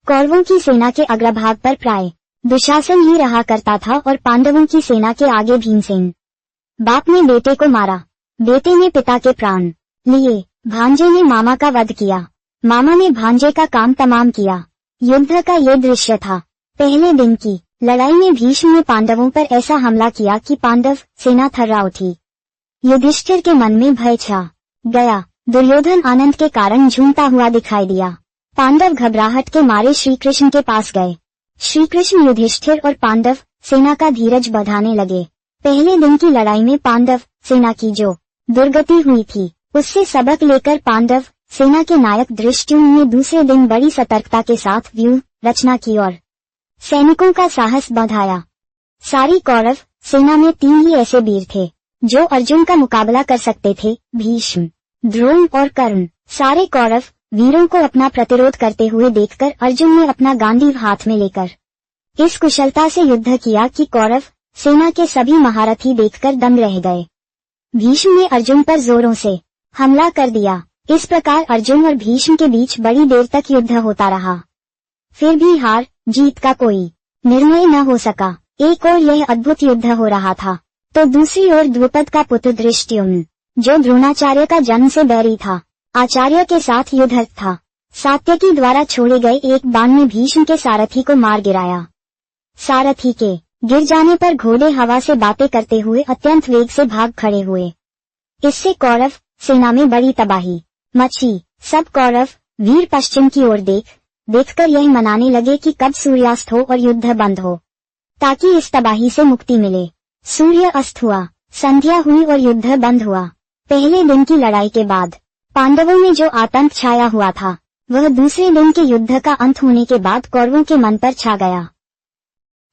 कौरवों की सेना के अग्रभाग पर प्राय दुशासन ही रहा करता था और पांडवों की सेना के आगे भीमसेन। बाप ने बेटे को मारा, बेटे ने पिता के प्राण लिए, भांजे ने मामा का वध किया, मामा ने भांजे का काम तमाम किया। युद्ध का ये दृश्य था। पहले दिन की लड़ाई में भीष्म ने पांडवों पर ऐसा हमला किया कि पांडव सेना थर्रा उठी। युधिष्ठिर के मन में भय छा गया। दुर्योधन आनंद के कारण झूमता हुआ दिखाई दिया। पांडव घबराहट के मारे श्रीकृष्ण के पास गए। श्रीकृष्ण युधिष्ठिर और पांडव सेना का धीरज बढ़ाने लगे। पहले दिन की लड़ाई में पांडव सेना की जो दुर्गति हुई थी उससे सबक लेकर पांडव सेना के नायक धृष्टद्युम्न ने दूसरे दिन बड़ी सतर्कता के साथ व्यूह रचना की और सैनिकों का साहस बढ़ाया। सारी कौरव सेना में 3 ही ऐसे वीर थे जो अर्जुन का मुकाबला कर सकते थे, भीष्म, द्रोण और कर्ण। सारे कौरव वीरों को अपना प्रतिरोध करते हुए देखकर अर्जुन ने अपना गांडीव हाथ में लेकर इस कुशलता से युद्ध किया कि कौरव सेना के सभी महारथी देखकर दंग रह गए। भीष्म ने अर्जुन पर जोरों से हमला कर दिया। इस प्रकार अर्जुन और भीष्म के बीच बड़ी देर तक युद्ध होता रहा। फिर भी हार जीत का कोई निर्णय न हो सका। एक ओर यह अद्भुत युद्ध हो रहा था तो दूसरी ओर द्रुपद का पुत्र धृष्टद्युम्न, जो द्रोणाचार्य का जन्म से बैरी था, आचार्य के साथ युद्धरत था। सात्यकी द्वारा छोड़े गए एक बाण ने भीष्म के सारथी को मार गिराया। सारथी के गिर जाने पर घोड़े हवा से बातें करते हुए अत्यंत वेग से भाग खड़े हुए। इससे कौरव सेना में बड़ी तबाही मची। सब कौरव वीर पश्चिम की ओर देखकर यह मनाने लगे कि कब सूर्यास्त हो और युद्ध बंद हो, ताकि इस तबाही से मुक्ति मिले। सूर्य अस्त हुआ, संध्या हुई और युद्ध बंद हुआ। पहले दिन की लड़ाई के बाद पांडवों में जो आतंक छाया हुआ था वह दूसरे दिन के युद्ध का अंत होने के बाद कौरवों के मन पर छा गया।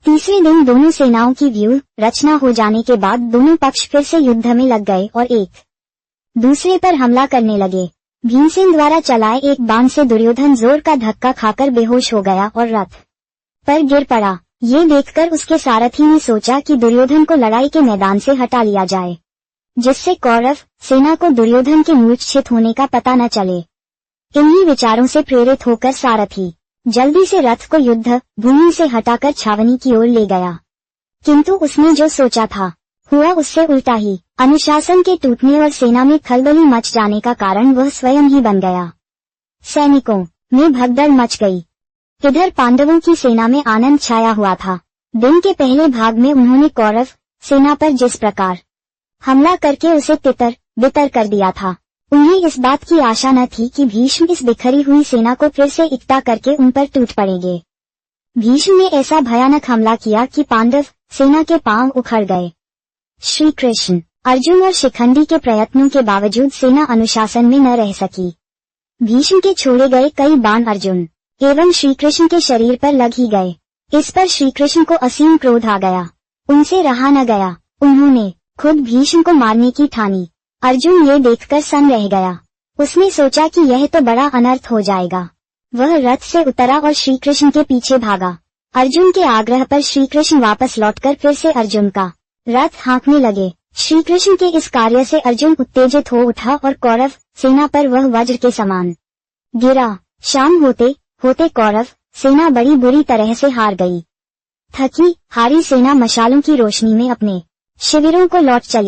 तीसरे दिन दोनों सेनाओं की व्यूह रचना हो जाने के बाद दोनों पक्ष फिर से युद्ध में लग गए और एक दूसरे पर हमला करने लगे। भीमसेन द्वारा चलाए एक बाण से दुर्योधन जोर का धक्का खाकर बेहोश हो गया और रथ पर गिर पड़ा। ये देखकर उसके सारथी ने सोचा कि दुर्योधन को लड़ाई के मैदान से हटा लिया जाए, जिससे कौरव सेना को दुर्योधन के मूर्छित होने का पता न चले। इन्हीं विचारों से प्रेरित होकर सारथी जल्दी से रथ को युद्ध भूमि से हटाकर छावनी की ओर ले गया। किंतु उसने जो सोचा था हुआ उससे उल्टा ही। अनुशासन के टूटने और सेना में खलबली मच जाने का कारण वह स्वयं ही बन गया। सैनिकों में भगदड़ मच गई। इधर पांडवों की सेना में आनंद छाया हुआ था। दिन के पहले भाग में उन्होंने कौरव सेना पर जिस प्रकार हमला करके उसे तितर बितर कर दिया था, उन्हें इस बात की आशा न थी कि भीष्म इस बिखरी हुई सेना को फिर से इकट्ठा करके उन पर टूट पड़ेंगे। भीष्म ने ऐसा भयानक हमला किया कि पांडव सेना के पांव उखड़ गए। श्री कृष्ण, अर्जुन और शिखंडी के प्रयत्नों के बावजूद सेना अनुशासन में न रह सकी। भीष्म के छोड़े गए कई बाण अर्जुन एवं श्रीकृष्ण के शरीर पर लग ही गए। इस पर श्रीकृष्ण को असीम क्रोध आ गया। उनसे रहा न गया। उन्होंने खुद भीष्म को मारने की ठानी। अर्जुन ये देखकर सन्न रह गया। उसने सोचा कि यह तो बड़ा अनर्थ हो जाएगा। वह रथ से उतरा और श्रीकृष्ण के पीछे भागा। अर्जुन के आग्रह पर श्रीकृष्ण वापस लौटकर फिर से अर्जुन का रथ हाँकने लगे। श्रीकृष्ण के इस कार्य से अर्जुन उत्तेजित हो उठा और कौरव सेना पर वह वज्र के समान गिरा। शाम होते होते कौरव सेना बड़ी बुरी तरह से हार गई। थकी हारी सेना मशालों की रोशनी में अपने शिविरों को लौट चली।